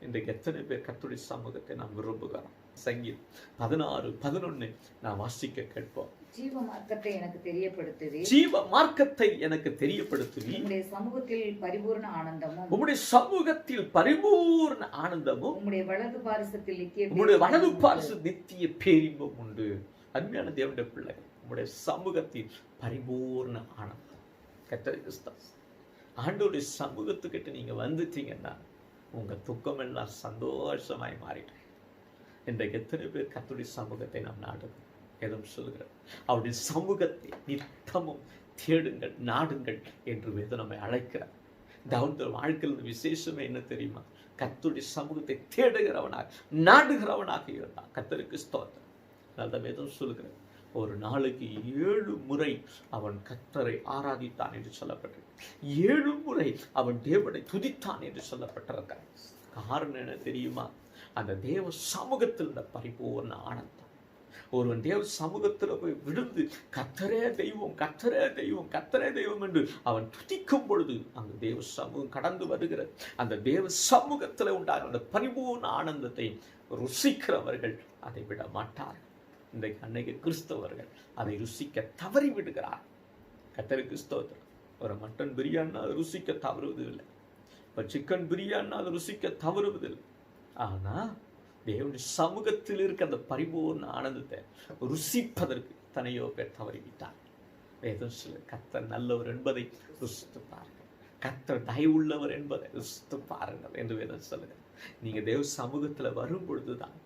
இன்றைக்கு எத்தனை பேர் கர்த்தருடைய சமூகத்தை நாம் விரும்புகிறோம்? சங்கீதம் 16:11 நான் வாசிக்க கேட்போம். ஜீவ மார்க்கத்தை எனக்கு தெரியப்படுத்துவி, உம்முடைய சமூகத்தில் பரிபூர்ண ஆனந்தமும், உம்முடைய வலது பாரிசத்தில் நித்திய பேரின்பம் உண்டு. அருமையான தேவனுடைய பிள்ளை, உம்முடைய சமூகத்தில் பரிபூர்ண ஆனந்தம். கர்த்தருக்கு ஸ்தோத்திரம். ஆண்டவருடைய சமூகத்துக்கிட்ட நீங்க வந்துட்டீங்கன்னா உங்க துக்கம் எல்லாம் சந்தோஷமாய் மாறிடும். இன்றைக்கு எத்தனை பேர் கர்த்தருடைய சமூகத்தை நாம் நாடுகிறோம்? வேதம் சொல்கிறார், அவருடைய சமூகத்தை நித்தமும் தேடுங்கள், நாடுங்கள் என்று வேதம் நம்மை அழைக்கிறார். தாவீது வாழ்க்கையில் விசேஷமே என்ன தெரியுமா? கர்த்தருடைய சமூகத்தை தேடுகிறவனாக, நாடுகிறவனாக இருந்தான். கர்த்தருக்கு ஸ்தோத்திரம். அதனால வேதம் சொல்கிறார், ஒரு நாளைக்கு 7 முறை அவன் கர்த்தரை ஆராதித்தான் என்று சொல்லப்பட்டது. 7 முறை அவன் தேவனை துதித்தான் என்று சொல்லப்பட்டிருக்கிறார். காரணம் என்ன தெரியுமா? அந்த தேவ சமூகத்தில் இந்த பரிபூர்ண ஆனந்தம். ஒருவன் தேவ சமூகத்தில் போய் விழுந்து கர்த்தரே தெய்வம், கர்த்தரே தெய்வம், கர்த்தரே தெய்வம் என்று அவன் துதிக்கும் பொழுது அங்கு தேவ சமூகம் கடந்து வருகிறது. அந்த தேவ சமூகத்தில் உண்டான அந்த பரிபூர்ண ஆனந்தத்தை ருசிக்கிறவர்கள் அதை விட மாட்டார்கள். இன்றைக்கு அன்னைக்கு கிறிஸ்தவர்கள் அதை ருசிக்க தவறி விடுகிறார். கர்த்தருக்கு ஸ்தோத்திரம். ஒரு மட்டன் பிரியாணினா அதை ருசிக்க தவறுவதில்லை, ஒரு சிக்கன் பிரியாணினா அதை ருசிக்க தவறுவதில்லை. ஆனா தேவனுடைய சமூகத்தில் இருக்க அந்த பரிபூர்ண ஆனந்தத்தை ருசிப்பதற்கு தனையோ பேர் தவறிவிட்டார். வேதம் சொல்ல, கர்த்தர் நல்லவர் என்பதை ருசித்து பாருங்கள், கர்த்தர் தயவுள்ளவர் என்பதை ருசித்து பாருங்கள் என்று வேதம் சொல்லுங்க. நீங்க தேவ சமூகத்துல வரும் பொழுதுதான்,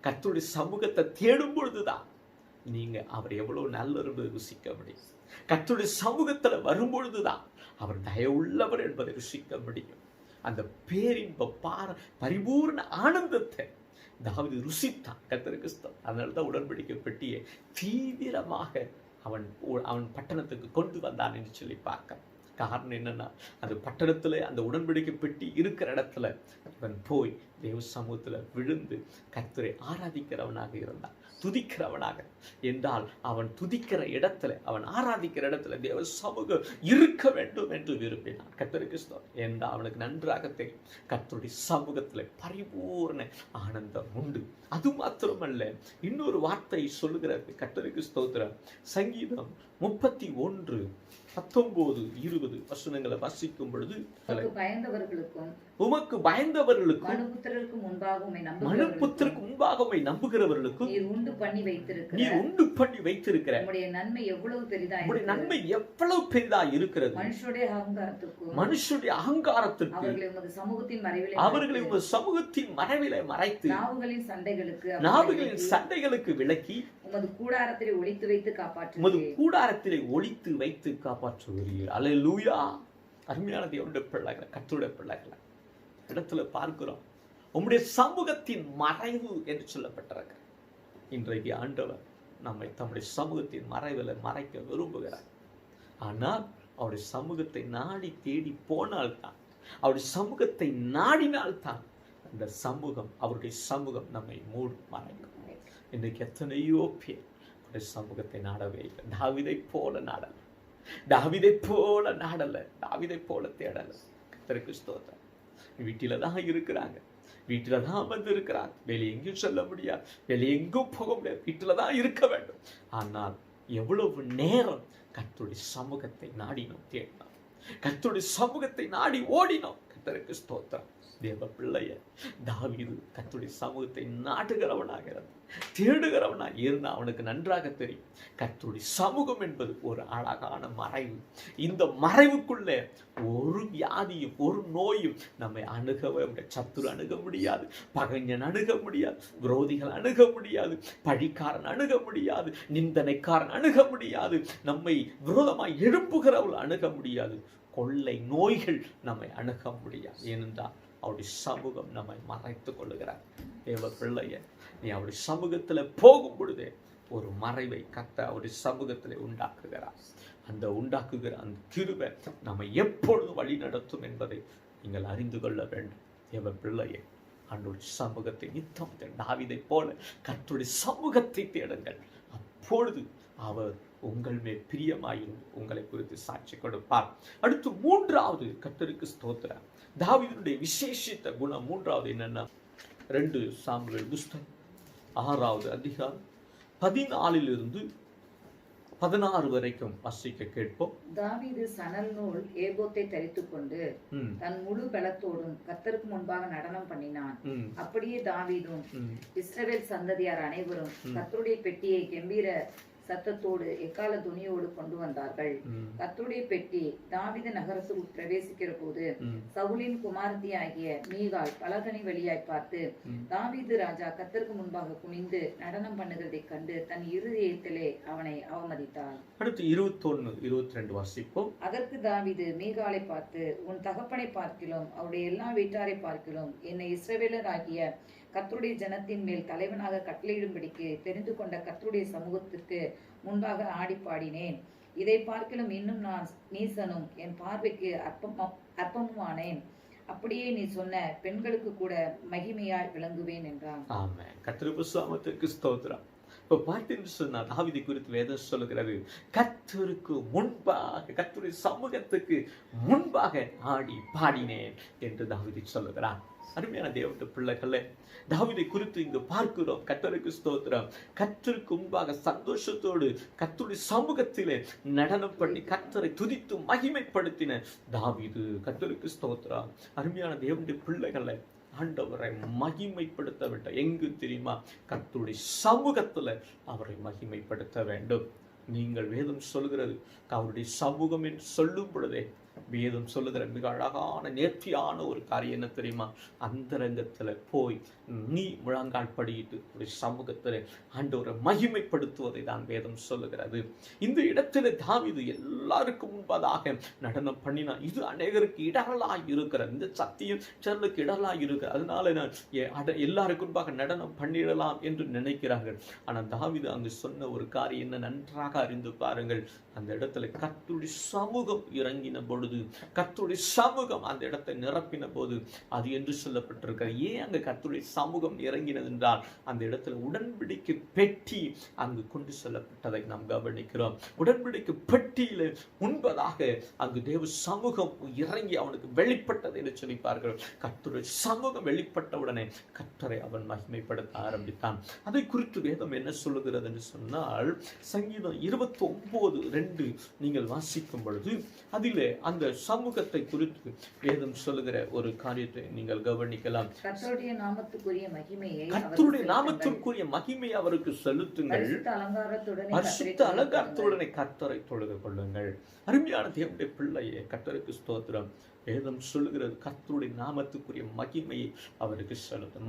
கர்த்தருடைய சமூகத்தை தேடும் பொழுதுதான் நீங்க அவர் எவ்வளவு நல்லவர் என்பதை ருசிக்க முடியும். கர்த்தருடைய சமூகத்துல வரும் பொழுதுதான் அவர் தயவுள்ளவர் என்பதை ருசிக்க முடியும். அந்த பேரின்ப பரிபூர்ண ஆனந்தத்தை தாவீது ருசித்தான். கர்த்தருக்கு ஸ்தோத்திரம். அதனால்தான் உடன்படிக்கை பெட்டியை தீவிரமாக அவன் பட்டணத்துக்கு கொண்டு வந்தான் என்று சொல்லி பார்க்க. காரணம் என்னன்னா, அந்த பட்டணத்துல அந்த உடன்படிக்கை பெட்டி இருக்கிற இடத்துல அவன் போய் தேவ சமூகத்துல விழுந்து கர்த்தரை ஆராதிக்கிறவனாக இருந்தான், துதிக்கிறவனாக என்றால் அவன் துதிக்கிற இடத்துல, அவன் ஆராதிக்கிற இடத்துல தேவ சமூகம் இருக்க வேண்டும் என்று விரும்பினான். கர்த்தருக்கு ஸ்தோத்திரம். என்றால் அவனுக்கு நன்றாக தெரியும் கர்த்தருடைய சமூகத்துல பரிபூர்ண ஆனந்தம் உண்டு. அது மாத்திரமல்ல, இன்னொரு வார்த்தை சொல்லுகிறது. கர்த்தருக்கு ஸ்தோத்திரம். சங்கீதம் 31:19-20 வசனங்களை வாசிக்கும் பொழுது, உமக்கு பயந்தவர்களுக்கும் மனுபுத்திரருக்கு முன்பாக உம்மை நம்புகிறவர்களுக்கும் நீர் உண்டு பண்ணி வைத்திருக்கிற உம்முடைய நன்மை எவ்வளவு பெரிதாய் இருக்கிறது. மனுஷருடைய அகங்காரத்திற்கு அவர்களை உமது சமூகத்தின் மறைவிலே மறைத்து நாவுகளின் சண்டைகளுக்கு விலக்கி உமது கூடாரத்திலே ஒளித்து வைத்து காப்பாற்றுகிறீர். அல்லேலூயா. அருமையான தேவனுடைய பிள்ளைகளை, கர்த்தருடைய பிள்ளைகளை இடத்துல பார்க்கிறோம், உம்முடைய சமூகத்தின் மறைவு என்று சொல்லப்பட்டிருக்கிறது. இன்றைக்கு ஆண்டவர் நம்மை தம்முடைய சமூகத்தின் மறைவில் மறைக்க விரும்புகிறார். ஆனால் அவருடைய சமூகத்தை நாடி தேடி போனால்தான், அவருடைய சமூகத்தை நாடினால்தான் அந்த சமூகம், அவருடைய சமூகம் நம்மை மறைக்கும். இன்றைக்கு எத்தனையோ பேர் அவருடைய சமூகத்தை நாடவே இல்லை. தாவீதை போல நாடல, தாவீதை போல தேடல. கர்த்தருக்கு ஸ்தோத்திரம். வீட்டில தான் இருக்கிறாங்க, வீட்டில தான் அமர்ந்து இருக்கிறாங்க, வெளியே எங்கேயும் சொல்ல முடியாது, வெளியே எங்கும் போக முடியாது, வீட்டில தான் இருக்க வேண்டும். ஆனால் எவ்வளவு நேரம் கர்த்தருடைய சமூகத்தை நாடினோம், தேடினோம், கர்த்தருடைய சமூகத்தை நாடி ஓடினோம். கர்த்தருக்கு ஸ்தோத்திரம். தேவ பிள்ளைய தாவீது கர்த்தருடைய சமூகத்தை நாடுகிறவனாக இருந்தான், தேடுகிறவனாக இருந்தான். அவனுக்கு நன்றாக தெரியும் கர்த்தருடைய சமூகம் என்பது ஒரு அழகான மறைவு. இந்த மறைவுக்குள்ளே ஒரு வியாதியும் ஒரு நோயும் நம்மை அணுகவே முடியாது. சத்துரு அணுக முடியாது, பகைஞன் அணுக முடியாது, விரோதிகள் அணுக முடியாது, பழிக்காரன் அணுக முடியாது, நிந்தனைக்காரன் அணுக முடியாது, நம்மை விரோதமாய் எழுப்புகிறவர்கள் அணுக முடியாது, கொள்ளை நோய்கள் நம்மை அணுக முடியாது. ஏனென்றால் அவருடைய சமூகம் நம்மை மறைத்துக் கொள்ளுகிறார். தேவ பிள்ளைய, நீ அவருடைய சமூகத்துல போகும் பொழுதே ஒரு மறைவை கர்த்தர் அவருடைய சமூகத்திலே உண்டாக்குகிறார். அந்த கிருபை நம்மை எப்பொழுதும் வழி நடத்தும் என்பதை நீங்கள் அறிந்து கொள்ள வேண்டும். தேவ பிள்ளையே, ஆண்டவருடைய சமூகத்தை நித்தம் தாவீதை போல கர்த்தருடைய சமூகத்தை தேடுங்கள். அப்பொழுது அவர் உங்கள் மேல் பிரியமாயிருந்து உங்களை குறித்து சாட்சி கொடுப்பார். அடுத்து மூன்றாவது, கர்த்தருக்கு ஸ்தோத்திரம், தாவீதுடைய விசேஷித்த குணம் மூன்றாவது என்னன்னா, 2 சாமுவேல் புஸ்தகம் 6வது அதிகாரம் 14-16 வரைக்கும் வாசிக்க கேட்போம். தாவீது சணல் நூல் ஏபோத்தை தரித்துக் கொண்டு தன் முழு பலத்தோடும் கர்த்தருக்கு முன்பாக நடனம் பண்ணினான். அப்படியே தாவீதும் இஸ்ரவேல் சந்ததியார் அனைவரும் கர்த்தருடைய பெட்டியை கெம்பீர சத்தத்தோடு எக்கால துணியோடு கொண்டு வந்தார்கள். கர்த்தருடைய பெட்டி தாவீது நகரத்துக்குள் பிரவேசிக்கிற போது சவுலின் குமாரத்தி ஆகிய மீகாள் பலகனி வழியாய் பார்த்து தாவீது ராஜா கர்த்தருக்கு முன்பாக குனிந்து நடனம் பண்ணுகிறதை கண்டு தன் இருதயத்திலே அவனை அவமதித்தாள். அடுத்து 21-22 வாசிப்போம். அதற்கு தாவீது மீகாளை பார்த்து, உன் தகப்பனை பார்க்கிலும் அவருடைய எல்லா வீட்டாரை பார்க்கிலும் என்னை இஸ்ரவேலர் ஆகிய கர்த்தருடைய ஜனத்தின் மேல் தலைவனாக கட்டளையிடும்படிக்கு தெரிந்து கொண்ட கர்த்தருடைய சமூகத்திற்கு முன்பாக ஆடி பாடினேன். இதை பார்க்கிலும் இன்னும் நான் நீசனும் என் பார்வைக்கு அற்பமுமானேன். அப்படியே நீ சொன்ன பெண்களுக்கு கூட மகிமையாய் விளங்குவேன் என்றான். ஆமென். கர்த்தருடைய நாமத்திற்கு ஸ்தோத்திரம். இப்ப பார்த்தீங்கன்னு சொன்னா தாவீதை குறித்து வேதம் சொல்லுகிறது, கர்த்தருக்கு முன்பாக, கர்த்தருடைய சமூகத்துக்கு முன்பாக ஆடி பாடினேன் என்று தாவீதை சொல்லுகிறார். அருமையான தேவனுடைய பிள்ளைகளே, தாவீதை குறித்து இங்கு பார்க்கிறோம். கர்த்தருக்கு ஸ்தோத்திரம். கர்த்தருக்கு முன்பாக சந்தோஷத்தோடு கர்த்தருடைய சமூகத்திலே நடனம் பண்ணி கர்த்தரை துதித்து மகிமைப்படுத்தின தாவீது. கர்த்தருக்கு ஸ்தோத்திரம். அருமையான தேவனுடைய பிள்ளைகளை, ஆண்டவரை மகிமைப்படுத்த வேண்டும். எங்கு தெரியுமா? கர்த்தருடைய சமூகத்துல அவரை மகிமைப்படுத்த வேண்டும். நீங்கள் வேதம் சொல்லுகிறது, அவருடைய சமூகம் என்று சொல்லும் பொழுதே வேதம் சொல்லுகிற மிக அழகான நேர்த்தியான ஒரு காரியம் என்ன தெரியுமா? அந்தரங்கத்துல போய் நீ முழங்கால் படியிட்டு ஒரு சமூகத்துல ஆண்டவரை மகிமைப்படுத்துவதை தான் வேதம் சொல்லுகிறது. இந்த இடத்துல தாவீது எல்லாருக்கும் முன்பதாக நடனம் பண்ணினா. இது அநேகருக்கு இடரலாய் இருக்கிறது. இந்த சத்தியம் சிலருக்கு இடரலாய் இருக்கிறது. அதனால நான் எல்லாருக்கும் முன்பாக நடனம் பண்ணிடலாம் என்று நினைக்கிறார்கள். ஆனால் தாவீது அங்கு சொன்ன ஒரு காரியம் என்ன நன்றாக அறிந்து பாருங்கள். அந்த இடத்துல கர்த்தருடைய சமூகம் இறங்கின பொழுது பொழுது கர்த்தருடைய சமூகம் அந்த இடத்தை நிரப்பின போது அது என்று சொல்லப்பட்டிருக்கிறது. ஏன் அங்க கர்த்தருடைய சமூகம் இறங்கினது என்றால் அந்த இடத்துல உடன்படிக்கை பெட்டி அங்கு கொண்டு செல்லப்பட்டதை நாம் கவனிக்கிறோம். உடன்படிக்கை பெட்டியில முன்பதாக அங்கு தேவ சமூகம் இறங்கி அவனுக்கு வெளிப்பட்டது என்று சொல்லி பார்க்கிறோம். கர்த்தருடைய சமூகம் வெளிப்பட்ட உடனே கர்த்தரை அவன் மகிமைப்படுத்த ஆரம்பித்தான். அதை குறித்து வேதம் என்ன சொல்லுகிறது என்று சொன்னால் சங்கீதம் 29:2 நீங்கள் வாசிக்கும் பொழுது அதிலே அந்த சமூகத்தை குறித்து வேதம் சொல்லுகிற ஒரு காரியத்தை நீங்கள் கவனிக்கலாம். கர்த்தருடைய நாமத்துக்குரிய மகிமையை அவருக்கு செலுத்துங்கள், பரிசுத்த அலங்காரத்துடனே கர்த்தரை தொழுது கொள்ளுங்கள். அருமையான தேவனுடைய பிள்ளையே, கர்த்தருக்கு ஸ்தோத்திரம். வேதம் சொல்லுகிறது கர்த்தருடைய நாமத்துக்குரிய மகிமையை அவருக்கு செலுத்த,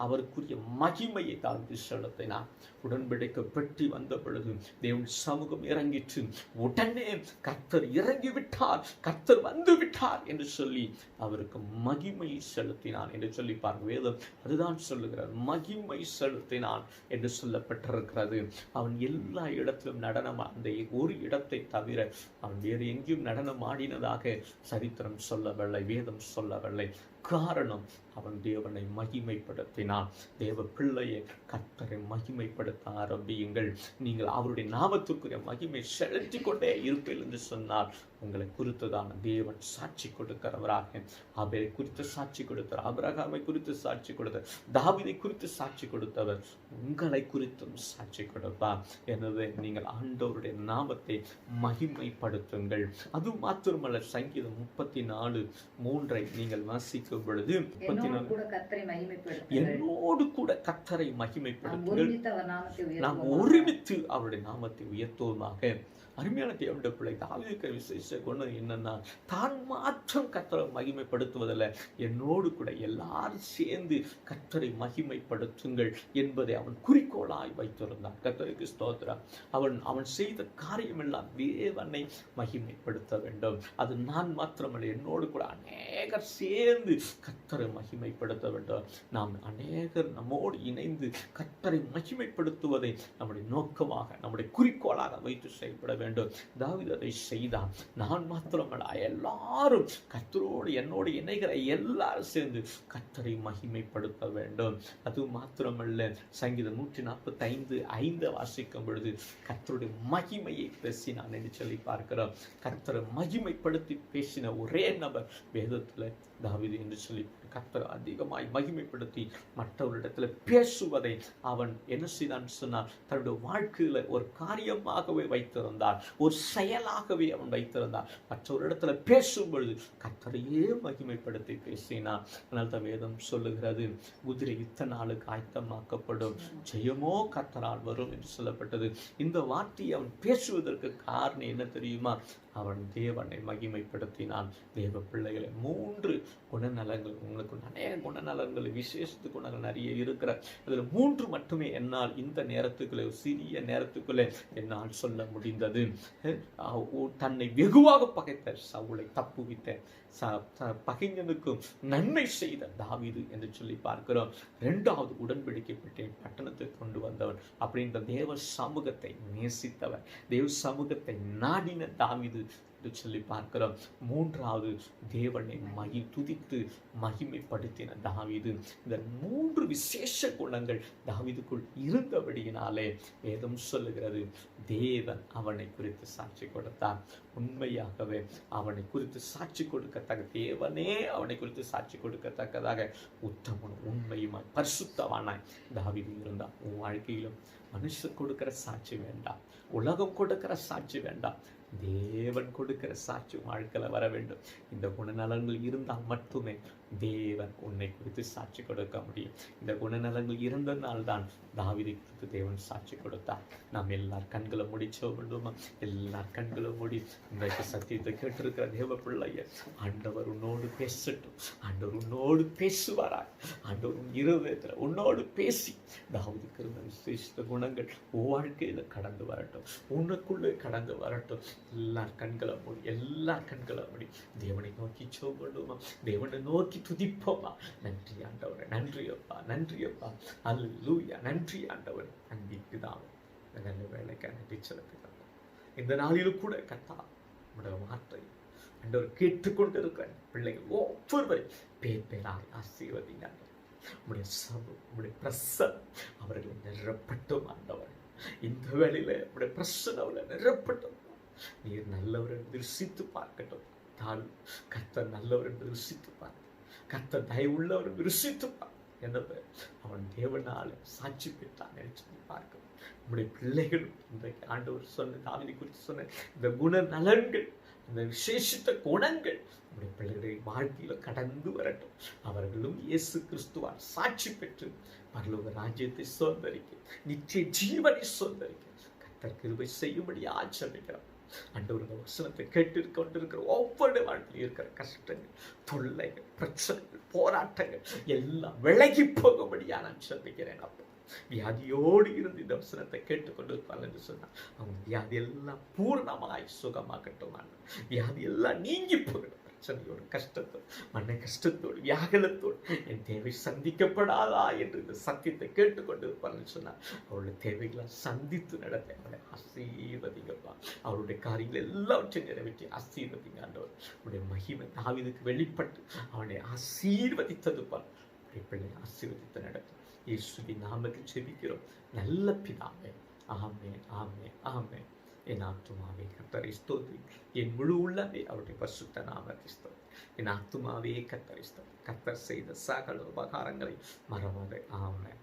அவருக்குரிய மகிமையை தாழ்ந்து செலுத்தினார். உடன்படிக்கை பெட்டி வந்த பொழுது தேவன் சமூகம் இறங்கிற்று. உடனே கர்த்தர் இறங்கி விட்டார், கர்த்தர் வந்து விட்டார் என்று சொல்லி அவருக்கு மகிமை செலுத்தினான் என்று சொல்லி பாருங்க. வேதம் அதுதான் சொல்லுகிறார், மகிமை செலுத்தினான் என்று சொல்லப்பட்டிருக்கிறது. அவன் எல்லா இடத்திலும் நடனம், அந்த ஒரு இடத்தை தவிர அவன் வேறு எங்கேயும் நடனம் ஆடினதாக சரித்திரம் சொல்லவில்லை, வேதம் சொல்லவில்லை. காரணம் அவன் தேவனை மகிமைப்படுத்தினான். தேவ பிள்ளையை கர்த்தரை மகிமைப்படுத்த ஆரம்பியுங்கள். நீங்கள் அவருடைய நாமத்துக்குரிய மகிமை செலுத்தி கொண்டே இருப்பீர்கள் என்று சொன்னால் உங்களை குறித்துதான் தேவன் சாட்சி கொடுக்கிறவராக. ஆபேலை குறித்து சாட்சி கொடுத்தார், ஆபிரகாமை குறித்து சாட்சி கொடுத்தார், தாவீதை குறித்து சாட்சி கொடுத்தவர் உங்களை குறித்தும் சாட்சி கொடுப்பார். எனவே நீங்கள் ஆண்டவருடைய நாமத்தை மகிமைப்படுத்துங்கள். அது மாத்திரமல்ல, சங்கீதம் 34:3 நீங்கள் வாசிக்கும் பொழுது என்னோடு கூட கர்த்தரை மகிமைப்படுத்துங்கள், நாம் ஒருமித்து அவருடைய நாமத்தை உயர்த்துவோமாக. அருமையான தேவனுடைய பிள்ளை, தாவீதுக்கு விசேஷ குணம் என்னன்னா, தான் மாற்றம் கர்த்தரை மகிமைப்படுத்துவதில்ல, என்னோடு கூட எல்லாரும் சேர்ந்து கர்த்தரை மகிமைப்படுத்துங்கள் என்பதை அவன் குறிக்கோளாய் வைத்திருந்தான். கர்த்தருக்கு ஸ்தோத்திரம். அவன் செய்த காரியம் எல்லாம் தேவனை மகிமைப்படுத்த வேண்டும். அது நான் மாத்திரமல்ல, என்னோடு கூட அநேகர் சேர்ந்து கர்த்தரை மகிமைப்படுத்த வேண்டும். நாம் அநேகர் நம்மோடு இணைந்து கர்த்தரை மகிமைப்படுத்துவதை நம்முடைய நோக்கமாக, நம்முடைய குறிக்கோளாக வைத்து செயல்பட வேண்டும். தாவீது அதை செய்தான். நான் மாத்திரமல்ல, எல்லாரும் கர்த்தரோடு என்னோடு இணைகிற எல்லாரும் சேர்ந்து கர்த்தரை மகிமைப்படுத்த வேண்டும். அது மாத்திரமல்ல, சங்கீதம் 145:5 வாசிக்கும் பொழுது கர்த்தருடைய மகிமையை பேசினான் என்று சொல்லி பார்க்கிறோம். கர்த்தரை மகிமைப்படுத்தி பேசின ஒரே நபர் வேதத்தில் தாவீது என்று சொல்லி கர்த்தர் அதிகமாய் மகிமைப்படுத்தி மற்றவரிடத்தில் பேசுவதை அவன் என்ன செய்தான் சொன்னார், தன்னுடைய வாழ்க்கையில ஒரு காரியமாகவே வைத்திருந்தார், ஒரு செயலாகவே அவன் வைத்திருந்தார். மற்றவரிடத்துல பேசும் பொழுது கர்த்தரையே மகிமைப்படுத்தி பேசினான். அதனால தான் வேதம் சொல்லுகிறது, குதிரை யுத்த நாளுக்கு ஆயத்தமாக்கப்படும், ஜெயமோ கர்த்தரால் வரும் என்று சொல்லப்பட்டது. இந்த வார்த்தையை அவன் பேசுவதற்கு காரணம் என்ன தெரியுமா? அவன் தேவனை மகிமைப்படுத்தினான். தேவ பிள்ளைகளை 3 குணநலங்கள், உங்களுக்கு அநேக குணநலங்கள், விசேஷத்து குணங்கள் நிறைய இருக்கிற, அதில் 3 மட்டுமே என்னால் இந்த நேரத்துக்குள்ளே, சிறிய நேரத்துக்குள்ளே என்னால் சொல்ல முடிந்தது. தன்னை வெகுவாக பகைத்த சவுலை தப்புவித்த, பகைஞனுக்கும் நன்மை செய்த தாவீது என்று சொல்லி பார்க்கிறோம். 2வது உடன்படிக்கை பெட்டி பட்டணத்தை கொண்டு வந்தவன், அப்படின்ற தேவ சமூகத்தை நேசித்தவர், தேவ சமூகத்தை நாடின தாவீது என்று சொல்லி பார்க்கிறோம். 3வது தேவனை துதித்து மகிமைப்படுத்தின தாவீது. இந்த 3 விசேஷ குணங்கள் தாவீதுக்குள் இருந்தபடியினாலே வேதம் சொல்லுகிறது, தேவன் அவனை குறித்து சாட்சி கொடுத்தார். உண்மையாகவே அவனை குறித்து சாட்சி கொடுக்கத்தக்க, தேவனே அவனை குறித்து சாட்சி கொடுக்கத்தக்கதாக உத்தமன் உண்மையுமாய் பரிசுத்தவானாய் தாவீது இருந்தான். உன் வாழ்க்கையிலும் மனுஷன் கொடுக்கிற சாட்சி வேண்டாம், உலகம் கொடுக்கிற சாட்சி வேண்டாம், தேவன் கொடுக்கிற சாட்சி வாழ்க்கையில வர வேண்டும். இந்த குணநலங்கள் இருந்தால் மட்டுமே தேவன் உன்னை குறித்து சாட்சி கொடுக்க முடியும். இந்த குணநலங்கள் இருந்ததுனால்தான் தாவீதை குறித்து தேவன் சாட்சி கொடுத்தார். நாம் எல்லார் கண்களை முடிச்சோ வேண்டுமா? எல்லார் கண்களை மூடி இன்றைக்கு சத்தியத்தை கேட்டிருக்கிற தேவ பிள்ளைய, ஆண்டவர் உன்னோடு பேசட்டும், ஆண்டவர் உன்னோடு பேசுவாராய், ஆண்டவர் உன் இருதயத்தில் உன்னோடு பேசி தாவீதுக்கு இருந்த விசேஷ குணங்கள் வாழ்க்கையில கடந்து வரட்டும், உனக்குள்ளே கடந்து வரட்டும். எல்லார் கண்களை மூடி தேவனை நோக்கி சோபடுமா, தேவனை நோக்கி துதிப்போமா. நன்றி ஆண்டவரே, நன்றி அப்பா, நன்றி அப்பா, அல்லேலூயா, நன்றி ஆண்டவர். அன்பிற்கு தான் நல்ல வேலைக்கு நன்றி செலுத்துகிறோம். இந்த நாளிலும் கூட கர்த்தா உடைய வார்த்தை ஆண்டவர் கேட்டுக்கொண்டு இருக்கிற பிள்ளைகள் ஒவ்வொருவரையும் பேர் பேராய் ஆசீர்வதிங்க. உங்களுடைய சபம், உங்களுடைய பிரசன்னம் அவர்களை நிரப்பட்டும் ஆண்டவர். இந்த வேளையில உங்களுடைய பிரசன்னம் அவர்களை நிரப்பட்டும். நீர் நல்லவர் என்று ருசித்து பார்க்கட்டும். கர்த்தர் நல்லவர் என்று ருசித்து பார்க்க, கர்த்தர் தயவுள்ளவர் என்று ருசித்து பார்க்க. எனவே அவன் தேவனால சாட்சி பெற்றான் என்று சொல்லி பார்க்க நம்முடைய பிள்ளைகளும் இன்றைக்கு ஆண்டவர் சொன்ன, தாவீதை குறித்து சொன்ன இந்த குண நலன்கள், இந்த விசேஷித்த குணங்கள் நம்முடைய பிள்ளைகளுடைய வாழ்க்கையில கடந்து வரட்டும். அவர்களும் இயேசு கிறிஸ்துவால் சாட்சி பெற்று பரலோக ராஜ்யத்தை சுதந்தரிக்க, நித்திய ஜீவனை சுதந்தரிக்க கர்த்தர் கிருபை செய்யும்படி ஆச்சரிக்கிறோம். ஆண்டவருடைய வசனத்தை கேட்டு கொண்டிருக்கிற ஒவ்வொரு வாழ்க்கையில் இருக்கிற கஷ்டங்கள், தொல்லைகள், பிரச்சனைகள், போராட்டங்கள் எல்லாம் விலகி போகும்படியா நான் சந்திக்கிறேன். அப்போ வியாதியோடு இருந்து இந்த வசனத்தை கேட்டுக்கொண்டிருப்பாள் என்று சொன்னால் அவங்க வியாதி எல்லாம் பூர்ணமாய் சுகமாகட்டும். வியாதி எல்லாம் நீங்கி போகட்டும். பிரச்சனையோடு, கஷ்டத்தோடு, மண்ணை கஷ்டத்தோடு, வியாகுலத்தோடு என் தேவை சந்திக்கப்படாதா என்று இந்த சத்தியத்தை கேட்டுக்கொண்டிருப்பாள் சொன்னால் அவருடைய தேவைகளை சந்தித்து நடத்த அவளை ஆசீர்வதிங்கப்பா. அவருடைய காரியங்கள் எல்லாவற்றையும் நிறைவேற்றி ஆசீர்வதிங்க ஆண்டவர். அவருடைய மகிமை தாவீதுக்கு வெளிப்பட்டு அவனை ஆசீர்வதித்தது போல் பிள்ளை ஆசீர்வதித்து நடத்தும். இயேசுவின் நாமத்தில் ஜெபிக்கிறோம் நல்ல பிதாவே. ஆமென், ஆமென், ஆமென். என் ஆத்துமாவே கர்த்தரை ஸ்தோத்திரி, என் முழு உள்ளமே அவருடைய பரிசுத்த நாமத்தை ஸ்தோத்திரி. என் ஆத்துமாவே கர்த்தரை ஸ்தோத்திரி. கர்த்தர் செய்த சகல உபகாரங்களை மறவாதே. ஆமென்.